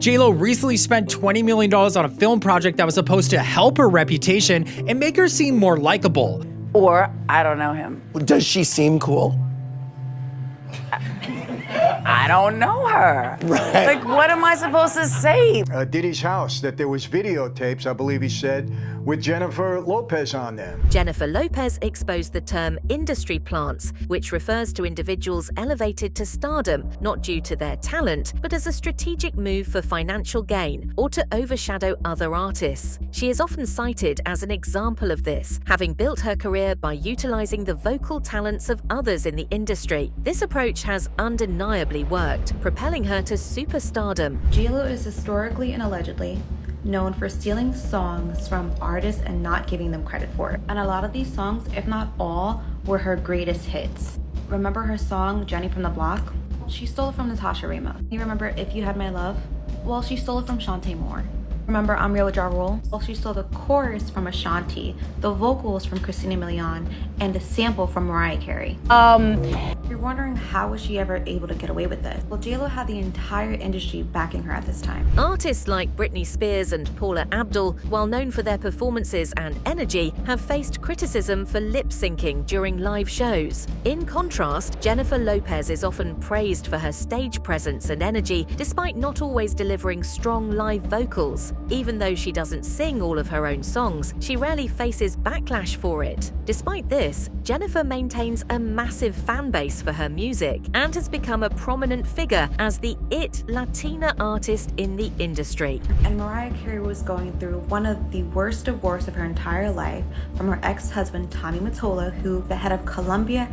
J-Lo recently spent $20 million on a film project that was supposed to help her reputation and make her seem more likable. Or I don't know him. Does she seem cool? I don't know her. Right. Like, what am I supposed to say? Diddy's house, that there was videotapes, I believe he said, with Jennifer Lopez on them. Jennifer Lopez exposed the term industry plants, which refers to individuals elevated to stardom, not due to their talent, but as a strategic move for financial gain or to overshadow other artists. She is often cited as an example of this, having built her career by utilizing the vocal talents of others in the industry. This approach has undeniably worked, propelling her to superstardom. J-Lo is historically and allegedly known for stealing songs from artists and not giving them credit for it. And a lot of these songs, if not all, were her greatest hits. Remember her song, Jenny from the Block? She stole it from Natasha Ramos. You remember If You Had My Love? Well, she stole it from Shantae Moore. Remember I'm Real with Ja Rule? Well, she stole the chorus from Ashanti, the vocals from Christina Milian, and the sample from Mariah Carey. You're wondering how was she ever able to get away with this? Well, J-Lo had the entire industry backing her at this time. Artists like Britney Spears and Paula Abdul, while known for their performances and energy, have faced criticism for lip-syncing during live shows. In contrast, Jennifer Lopez is often praised for her stage presence and energy, despite not always delivering strong live vocals. Even though she doesn't sing all of her own songs, she rarely faces backlash for it. Despite this, Jennifer maintains a massive fan base for her music and has become a prominent figure as the it Latina artist in the industry. And Mariah Carey was going through one of the worst divorces of her entire life from her ex-husband Tommy Mottola, who the head of Columbia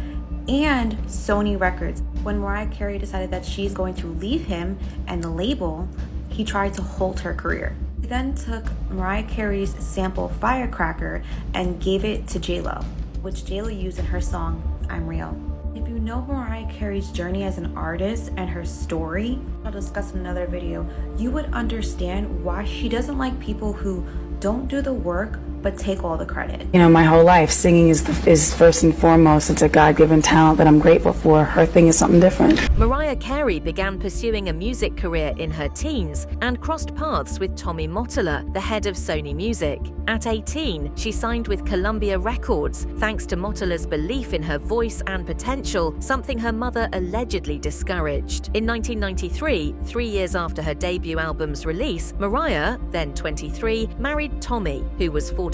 and Sony Records. When Mariah Carey decided that she's going to leave him and the label, he tried to halt her career. He then took Mariah Carey's sample Firecracker and gave it to J-Lo, which J-Lo used in her song, I'm Real. If you know Mariah Carey's journey as an artist and her story, I'll discuss in another video, you would understand why she doesn't like people who don't do the work but take all the credit. You know, my whole life, singing is first and foremost. It's a God-given talent that I'm grateful for. Her thing is something different. Mariah Carey began pursuing a music career in her teens and crossed paths with Tommy Mottola, the head of Sony Music. At 18, she signed with Columbia Records, thanks to Mottola's belief in her voice and potential, something her mother allegedly discouraged. In 1993, 3 years after her debut album's release, Mariah, then 23, married Tommy, who was 45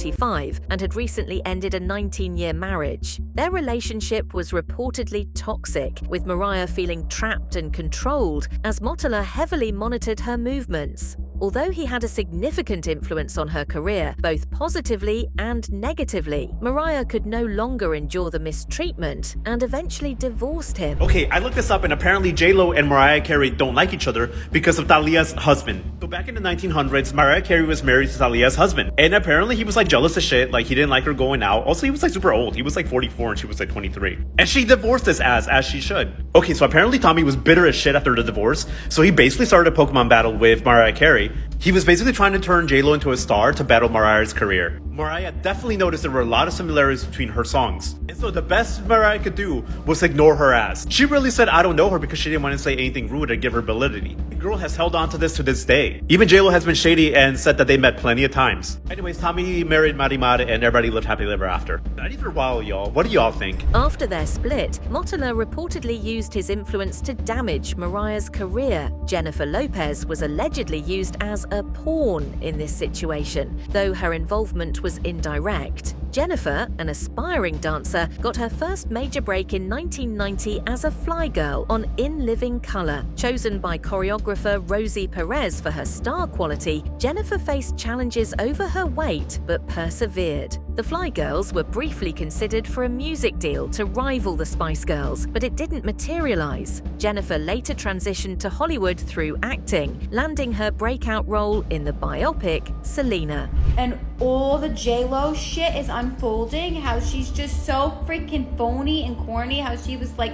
and had recently ended a 19-year marriage. Their relationship was reportedly toxic, with Mariah feeling trapped and controlled as Mottola heavily monitored her movements. Although he had a significant influence on her career, both positively and negatively, Mariah could no longer endure the mistreatment and eventually divorced him. Okay, I looked this up and apparently J-Lo and Mariah Carey don't like each other because of Thalia's husband. So back in the 1900s, Mariah Carey was married to Thalia's husband. And apparently he was like jealous as shit, like he didn't like her going out. Also, he was like super old. He was like 44 and she was like 23. And she divorced his ass, as she should. Okay, so apparently Tommy was bitter as shit after the divorce. So he basically started a Pokemon battle with Mariah Carey. He was basically trying to turn J-Lo into a star to battle Mariah's career. Mariah definitely noticed there were a lot of similarities between her songs. And so the best Mariah could do was ignore her ass. She really said I don't know her because she didn't want to say anything rude or give her validity. The girl has held on to this day. Even J-Lo has been shady and said that they met plenty of times. Anyways, Tommy married Marimar and everybody lived happily ever after. Not even a while, y'all. What do y'all think? After their split, Mottola reportedly used his influence to damage Mariah's career. Jennifer Lopez was allegedly used as a pawn in this situation, though her involvement was indirect. Jennifer, an aspiring dancer, got her first major break in 1990 as a fly girl on In Living Color. Chosen by choreographer Rosie Perez for her star quality, Jennifer faced challenges over her weight but persevered. The Fly Girls were briefly considered for a music deal to rival the Spice Girls, but it didn't materialize. Jennifer later transitioned to Hollywood through acting, landing her breakout role in the biopic Selena. And all the J-Lo shit is unfolding, how she's just so freaking phony and corny, how she was like,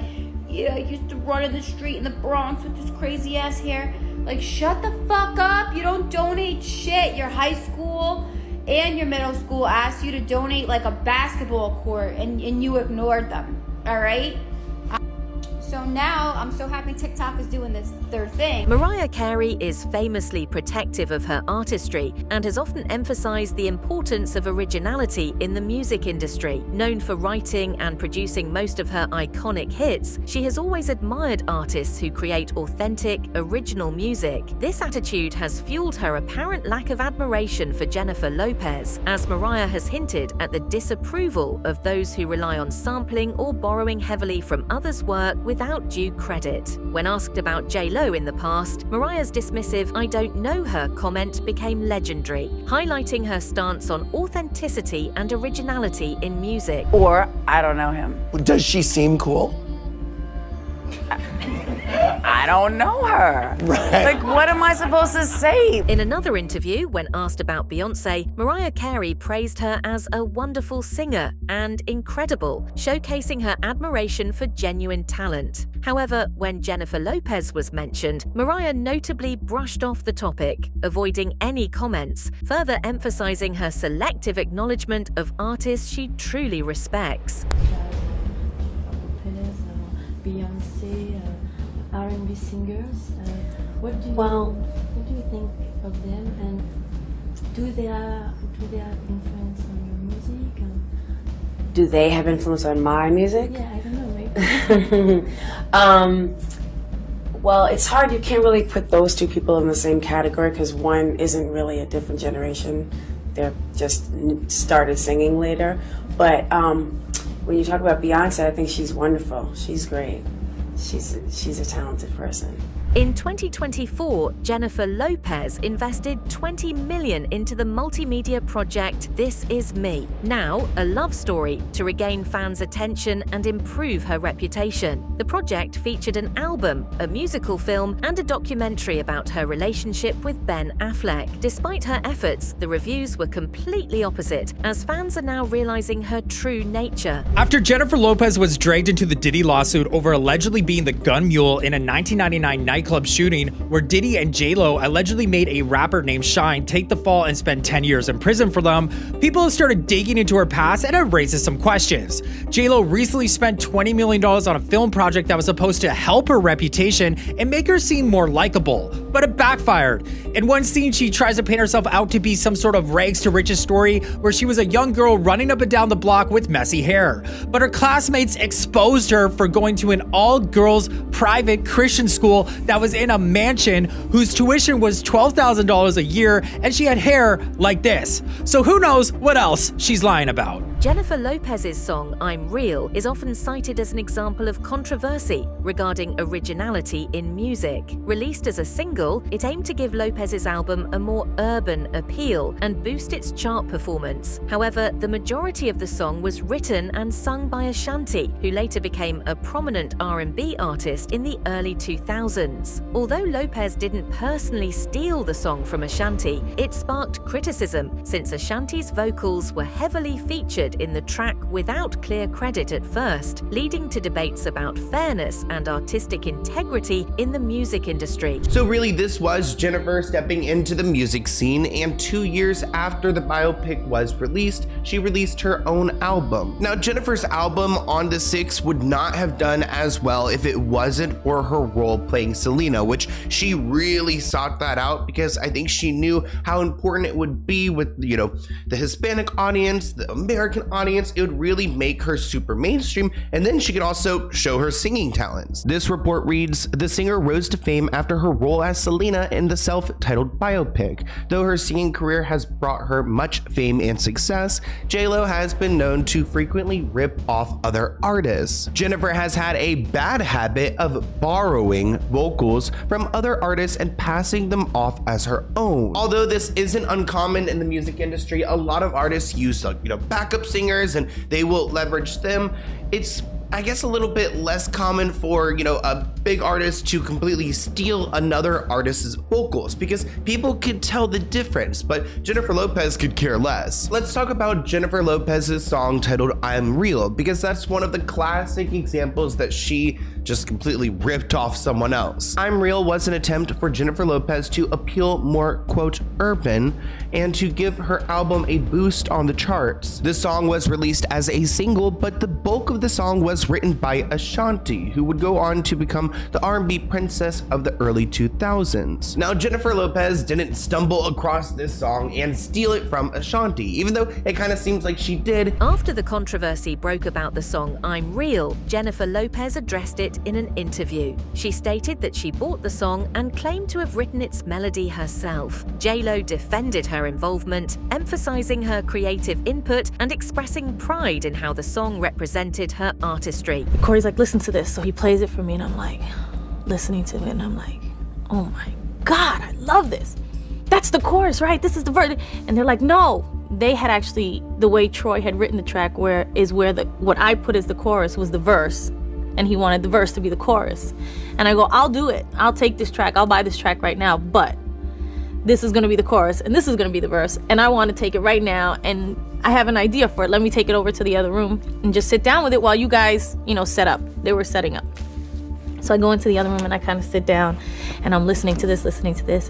yeah, I used to run in the street in the Bronx with this crazy ass hair. Like, shut the fuck up. You don't donate shit. Your high school and your middle school asked you to donate like a basketball court and you ignored them, all right? So now I'm so happy TikTok is doing their thing. Mariah Carey is famously protective of her artistry and has often emphasized the importance of originality in the music industry. Known for writing and producing most of her iconic hits, she has always admired artists who create authentic, original music. This attitude has fueled her apparent lack of admiration for Jennifer Lopez, as Mariah has hinted at the disapproval of those who rely on sampling or borrowing heavily from others' work without due credit. When asked about J.Lo in the past, Mariah's dismissive "I don't know her" comment became legendary, highlighting her stance on authenticity and originality in music. Or I don't know him. Does she seem cool? I don't know her. Right. Like, what am I supposed to say? In another interview, when asked about Beyoncé, Mariah Carey praised her as a wonderful singer and incredible, showcasing her admiration for genuine talent. However, when Jennifer Lopez was mentioned, Mariah notably brushed off the topic, avoiding any comments, further emphasizing her selective acknowledgement of artists she truly respects. Beyonce, R&B singers. What do you think of them, and do they have influence on your music? Do they have influence on my music? Yeah, I don't know, maybe. Well, it's hard. You can't really put those two people in the same category because one isn't really a different generation. They're just started singing later. But when you talk about Beyonce, I think she's wonderful. She's great. She's a talented person. In 2024, Jennifer Lopez invested $20 million into the multimedia project This Is Me, now a love story to regain fans' attention and improve her reputation. The project featured an album, a musical film, and a documentary about her relationship with Ben Affleck. Despite her efforts, the reviews were completely opposite, as fans are now realizing her true nature. After Jennifer Lopez was dragged into the Diddy lawsuit over allegedly being the gun mule in a 1999 nightclub shooting where Diddy and J.Lo allegedly made a rapper named Shine take the fall and spend 10 years in prison for them, people have started digging into her past, and it raises some questions. J.Lo recently spent $20 million on a film project that was supposed to help her reputation and make her seem more likable, but it backfired. In one scene, she tries to paint herself out to be some sort of rags to riches story where she was a young girl running up and down the block with messy hair. But her classmates exposed her for going to an all-girls private Christian school that was in a mansion whose tuition was $12,000 a year, and she had hair like this. So who knows what else she's lying about. Jennifer Lopez's song I'm Real is often cited as an example of controversy regarding originality in music. Released as a single, it aimed to give Lopez's album a more urban appeal and boost its chart performance. However, the majority of the song was written and sung by Ashanti, who later became a prominent R&B artist in the early 2000s. Although Lopez didn't personally steal the song from Ashanti, it sparked criticism since Ashanti's vocals were heavily featured in the track without clear credit at first, leading to debates about fairness and artistic integrity in the music industry. So really, this was Jennifer stepping into the music scene, and 2 years after the biopic was released, she released her own album. Now, Jennifer's album On the Six would not have done as well if it wasn't for her role playing Selena, which she really sought that out because I think she knew how important it would be with, the Hispanic audience, the American audience. It would really make her super mainstream, and then she could also show her singing talents. This report reads, the singer rose to fame after her role as Selena in the self-titled biopic. Though her singing career has brought her much fame and success, J.Lo has been known to frequently rip off other artists. Jennifer has had a bad habit of borrowing vocals from other artists and passing them off as her own. Although this isn't uncommon in the music industry, a lot of artists use backup singers and they will leverage them. It's, I guess, a little bit less common for, a big artist to completely steal another artist's vocals because people could tell the difference, but Jennifer Lopez could care less. Let's talk about Jennifer Lopez's song titled I'm Real, because that's one of the classic examples that she just completely ripped off someone else. I'm Real was an attempt for Jennifer Lopez to appeal more, quote, urban and to give her album a boost on the charts. The song was released as a single, but the bulk of the song was written by Ashanti, who would go on to become the R&B princess of the early 2000s. Now, Jennifer Lopez didn't stumble across this song and steal it from Ashanti, even though it kind of seems like she did. After the controversy broke about the song I'm Real, Jennifer Lopez addressed it in an interview. She stated that she bought the song and claimed to have written its melody herself. J-Lo defended her involvement, emphasizing her creative input and expressing pride in how the song represented her artistry. Corey's like, listen to this. So he plays it for me and I'm like, listening to it and I'm like, oh my God, I love this. That's the chorus, right? This is the verse. And they're like, no. They had actually, the way Troy had written the track where what I put as the chorus was the verse, and he wanted the verse to be the chorus. And I go, I'll do it. I'll take this track. I'll buy this track right now, but this is gonna be the chorus and this is gonna be the verse. And I wanna take it right now and I have an idea for it. Let me take it over to the other room and just sit down with it while you guys, set up. They were setting up. So I go into the other room and I kind of sit down and I'm listening to this,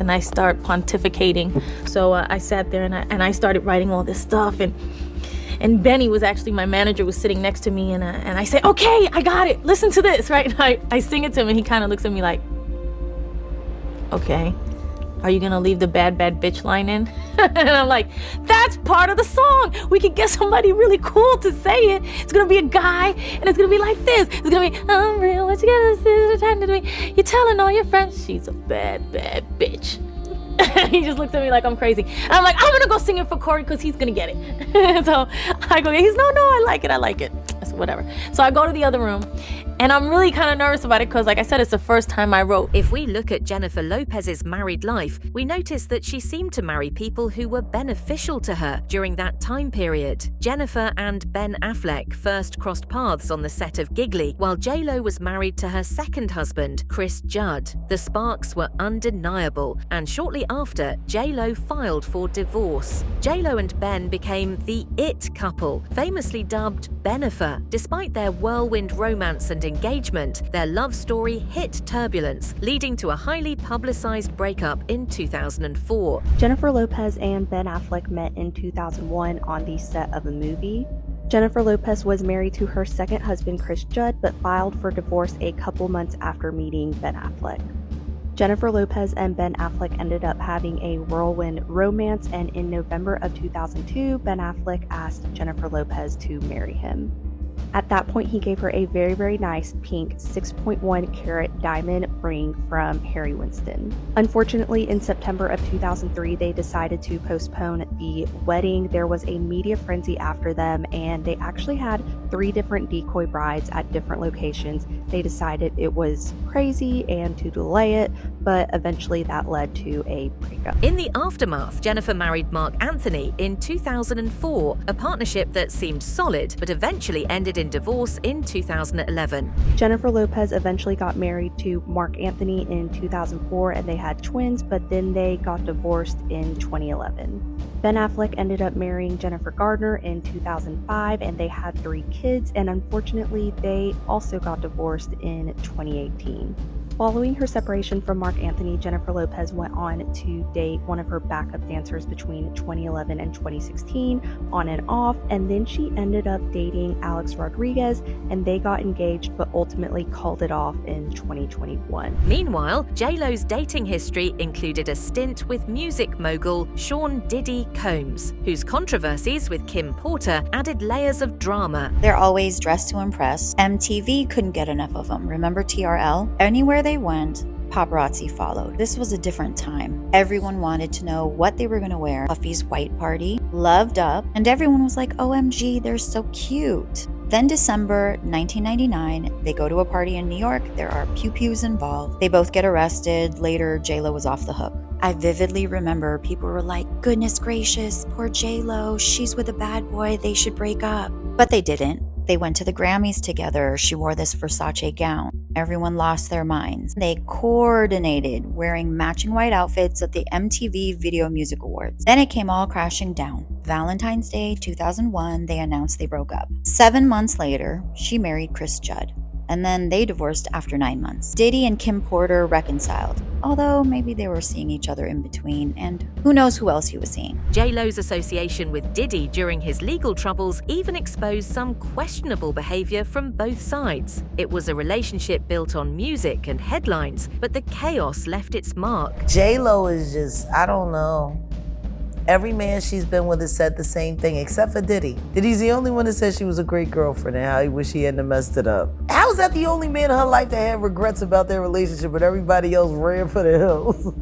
and I start pontificating. So I sat there and I started writing all this stuff, and Benny was actually, my manager was sitting next to me, and I say, okay, I got it, listen to this, right? And I sing it to him and he kind of looks at me like, okay, are you gonna leave the bad bitch line in? And I'm like, that's part of the song. We could get somebody really cool to say it. It's gonna be a guy and it's gonna be like this. It's gonna be, I'm real, what you gotta do? You're telling all your friends she's a bad bitch. And he just looks at me like I'm crazy. And I'm like, I'm gonna go sing it for Corey because he's gonna get it. So I go, he's no, I like it. So whatever. So I go to the other room and I'm really kind of nervous about it because, like I said, it's the first time I wrote. If we look at Jennifer Lopez's married life, we notice that she seemed to marry people who were beneficial to her during that time period. Jennifer and Ben Affleck first crossed paths on the set of Giggly, while J-Lo was married to her second husband, Chris Judd. The sparks were undeniable, and shortly after, J-Lo filed for divorce. J-Lo and Ben became the It couple, famously dubbed Benifer. Despite their whirlwind romance and engagement, their love story hit turbulence, leading to a highly publicized breakup in 2004. Jennifer Lopez and Ben Affleck met in 2001 on the set of a movie. Jennifer Lopez was married to her second husband, Chris Judd, but filed for divorce a couple months after meeting Ben Affleck. Jennifer Lopez and Ben Affleck ended up having a whirlwind romance, and in November of 2002, Ben Affleck asked Jennifer Lopez to marry him. At that point, he gave her a very, very nice pink 6.1 carat diamond ring from Harry Winston. Unfortunately, in September of 2003, they decided to postpone the wedding. There was a media frenzy after them, and they actually had 3 different decoy brides at different locations. They decided it was crazy and to delay it, but eventually that led to a breakup. In the aftermath, Jennifer married Mark Anthony in 2004, a partnership that seemed solid, but eventually ended in divorce in 2011. Jennifer Lopez eventually got married to Mark Anthony in 2004 and they had twins, but then they got divorced in 2011. Ben Affleck ended up marrying Jennifer Gardner in 2005 and they had 3 kids, and unfortunately they also got divorced in 2018. Following her separation from Mark Anthony, Jennifer Lopez went on to date one of her backup dancers between 2011 and 2016 on and off, and then she ended up dating Alex Rodriguez and they got engaged but ultimately called it off in 2021. Meanwhile, J-Lo's dating history included a stint with music mogul Sean Diddy Combs, whose controversies with Kim Porter added layers of drama. They're always dressed to impress. MTV couldn't get enough of them. Remember TRL? Anywhere they went, paparazzi followed. This was a different time. Everyone wanted to know what they were going to wear. Puffy's white party, Loved Up, and everyone was like, OMG, they're so cute. Then December 1999, they go to a party in New York. There are pew-pews involved. They both get arrested. Later, J-Lo was off the hook. I vividly remember people were like, goodness gracious, poor J-Lo, she's with a bad boy, they should break up. But they didn't. They went to the Grammys together. She wore this Versace gown. Everyone lost their minds. They coordinated wearing matching white outfits at the MTV Video Music Awards. Then it came all crashing down. Valentine's Day 2001, they announced they broke up. 7 months later, she married Chris Judd. and then they divorced after 9 months. Diddy and Kim Porter reconciled, although maybe they were seeing each other in between, and who knows who else he was seeing. J-Lo's association with Diddy during his legal troubles even exposed some questionable behavior from both sides. It was a relationship built on music and headlines, but the chaos left its mark. J-Lo is just, I don't know. Every man she's been with has said the same thing, except for Diddy. Diddy's the only one that said she was a great girlfriend and how he wish he hadn't messed it up. How is that the only man in her life that had regrets about their relationship, but everybody else ran for the hills?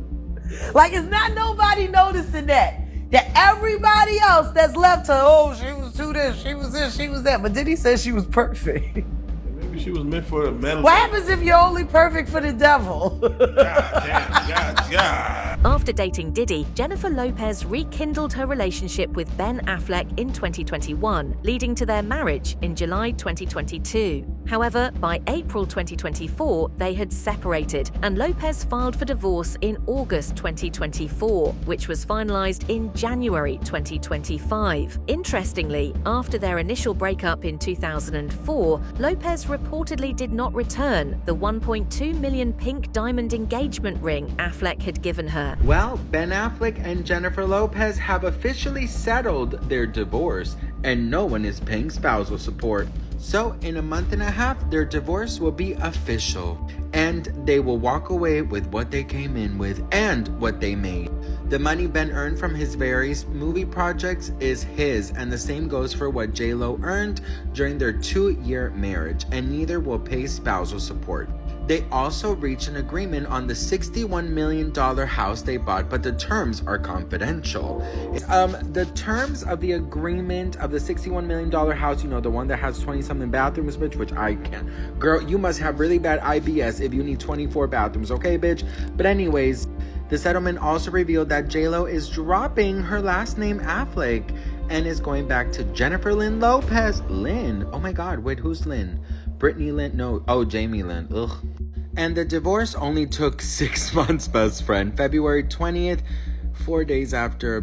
Like, it's not nobody noticing that. That everybody else that's left her, oh, she was too this, she was this, she was that. But Diddy said she was perfect. Maybe she was meant for the metal. What happens if you're only perfect for the devil? God. After dating Diddy, Jennifer Lopez rekindled her relationship with Ben Affleck in 2021, leading to their marriage in July 2022. However, by April 2024, they had separated, and Lopez filed for divorce in August 2024, which was finalized in January 2025. Interestingly, after their initial breakup in 2004, Lopez reportedly did not return the $1.2 million pink diamond engagement ring Affleck had given her. Well, Ben Affleck and Jennifer Lopez have officially settled their divorce, and no one is paying spousal support. So in a month and a half, their divorce will be official, and they will walk away with what they came in with and what they made. The money Ben earned from his various movie projects is his, and the same goes for what J-Lo earned during their 2-year marriage, and neither will pay spousal support. They also reached an agreement on the $61 million house they bought, but the terms are confidential. The terms of the agreement of the $61 million house, you know, the one that has 20-something bathrooms, bitch, which I can't. Girl, you must have really bad IBS if you need 24 bathrooms, okay, bitch? But anyways, the settlement also revealed that J-Lo is dropping her last name Affleck and is going back to Jennifer Lynn Lopez. Lynn? Oh my God, wait, who's Lynn? Britney Lynn? No. Oh, Jamie Lynn. Ugh. And the divorce only took 6 months, best friend. February 20th, 6 days after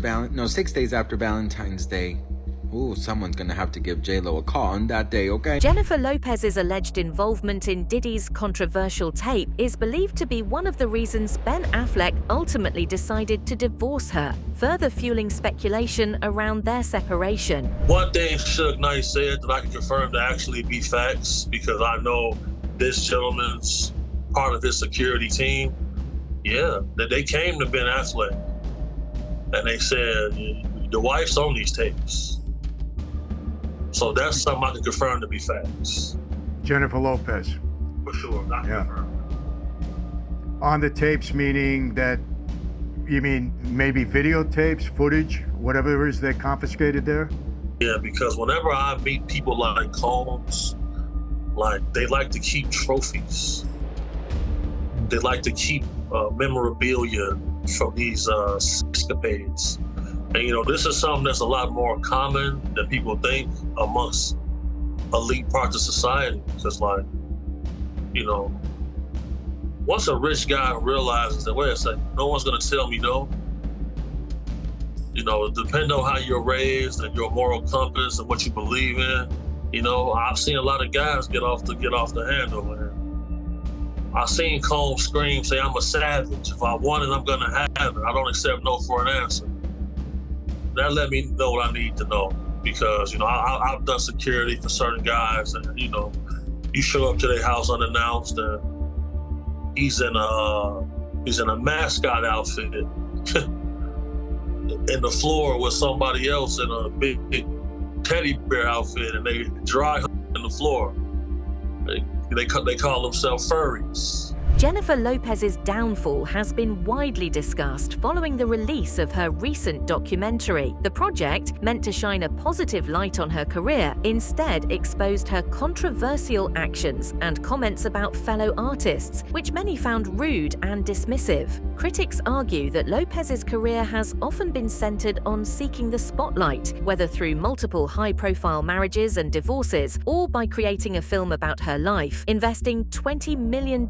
Valentine's Day. Ooh, someone's gonna have to give J-Lo a call on that day, okay? Jennifer Lopez's alleged involvement in Diddy's controversial tape is believed to be one of the reasons Ben Affleck ultimately decided to divorce her, further fueling speculation around their separation. One thing Suge Knight said that I can confirm to actually be facts, because I know this gentleman's part of his security team, that they came to Ben Affleck and they said, the wife's on these tapes. So that's something I can confirm to be facts. Jennifer Lopez. For sure, I can confirm. On the tapes, meaning that, you mean maybe videotapes, footage, whatever it is they confiscated there? Yeah, because whenever I meet people like Combs, like they like to keep trophies. They like to keep memorabilia from these escapades. And you know, this is something that's a lot more common than people think amongst elite parts of society. Because like, you know, once a rich guy realizes that, wait a second, no one's gonna tell me no. You know, depending on how you're raised and your moral compass and what you believe in, you know, I've seen a lot of guys get off the handle. And I've seen Combs scream, say, I'm a savage. If I want it, I'm gonna have it. I don't accept no for an answer. That let me know what I need to know, because, you know, I've done security for certain guys, and, you know, you show up to their house unannounced and he's in a mascot outfit in the floor with somebody else in a big teddy bear outfit, and they dry in the floor. They call themselves furries. Jennifer Lopez's downfall has been widely discussed following the release of her recent documentary. The project, meant to shine a positive light on her career, instead exposed her controversial actions and comments about fellow artists, which many found rude and dismissive. Critics argue that Lopez's career has often been centered on seeking the spotlight, whether through multiple high-profile marriages and divorces, or by creating a film about her life, investing $20 million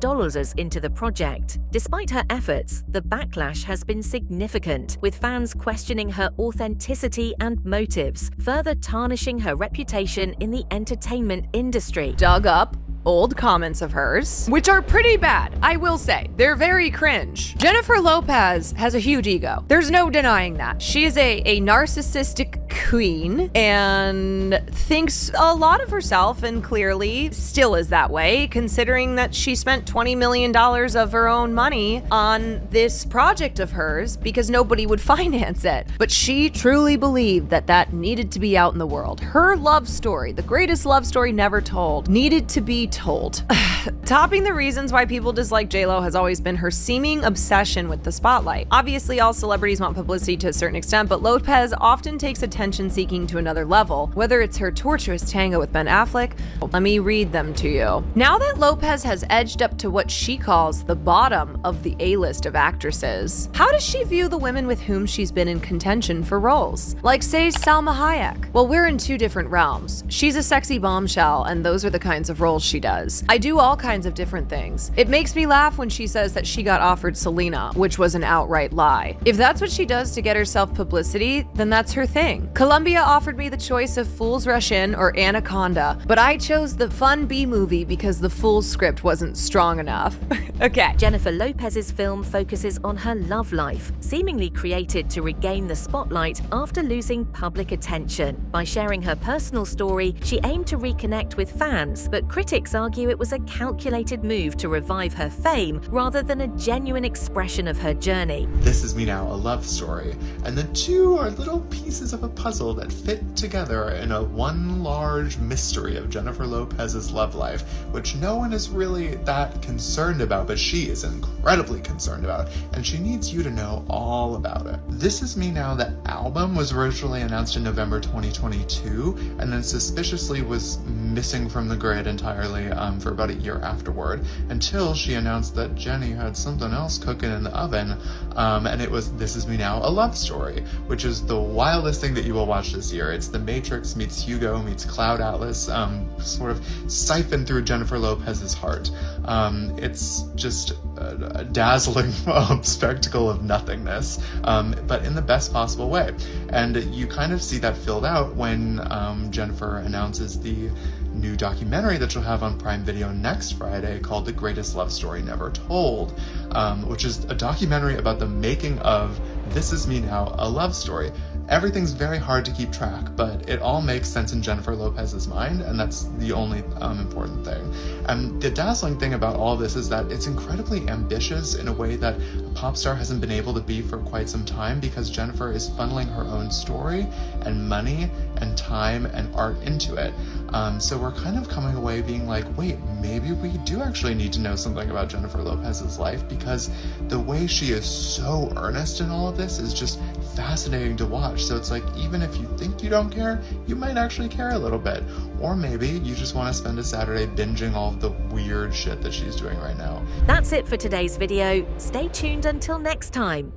into the project. Despite her efforts, the backlash has been significant, with fans questioning her authenticity and motives, further tarnishing her reputation in the entertainment industry. Dug up old comments of hers, which are pretty bad, I will say. They're very cringe. Jennifer Lopez has a huge ego. There's no denying that. She is a narcissistic queen and thinks a lot of herself, and clearly still is that way, considering that she spent $20 million of her own money on this project of hers because nobody would finance it. But she truly believed that that needed to be out in the world. Her love story, the greatest love story never told, needed to be told. Topping the reasons why people dislike JLo has always been her seeming obsession with the spotlight. Obviously, all celebrities want publicity to a certain extent, but Lopez often takes attention seeking to another level, whether it's her torturous tango with Ben Affleck. Let me read them to you. Now that Lopez has edged up to what she calls the bottom of the A-list of actresses, how does she view the women with whom she's been in contention for roles? Like, say, Salma Hayek. Well, we're in two different realms. She's a sexy bombshell, and those are the kinds of roles she does. I do all kinds of different things. It makes me laugh when she says that she got offered Selena, which was an outright lie. If that's what she does to get herself publicity, then that's her thing. Columbia offered me the choice of Fools Rush In or Anaconda, but I chose the fun B movie because the Fools script wasn't strong enough. Okay. Jennifer Lopez's film focuses on her love life, seemingly created to regain the spotlight after losing public attention. By sharing her personal story, she aimed to reconnect with fans, but critics argue it was a calculated move to revive her fame rather than a genuine expression of her journey. This Is Me Now, a love story, and the two are little pieces of a puzzle that fit together in a one large mystery of Jennifer Lopez's love life, which no one is really that concerned about, but she is incredibly concerned about, and she needs you to know all about it. This Is Me Now, the album, was originally announced in November 2022, and then suspiciously was missing from the grid entirely for about a year afterward, until she announced that Jenny had something else cooking in the oven, and it was This Is Me Now, a love story, which is the wildest thing that you will watch this year. It's The Matrix meets Hugo meets Cloud Atlas, sort of siphoned through Jennifer Lopez's heart. It's just a dazzling spectacle of nothingness, but in the best possible way. And you kind of see that filled out when Jennifer announces the new documentary that she'll have on Prime Video next Friday called The Greatest Love Story Never Told, which is a documentary about the making of This Is Me Now, a love story. Everything's very hard to keep track, but it all makes sense in Jennifer Lopez's mind, and that's the only important thing. And the dazzling thing about all this is that it's incredibly ambitious in a way that a pop star hasn't been able to be for quite some time, because Jennifer is funneling her own story and money and time and art into it. So we're kind of coming away being like, wait, maybe we do actually need to know something about Jennifer Lopez's life, because the way she is so earnest in all of this is just fascinating to watch. So it's like, even if you think you don't care, you might actually care a little bit. Or maybe you just want to spend a Saturday binging all of the weird shit that she's doing right now. That's it for today's video. Stay tuned until next time.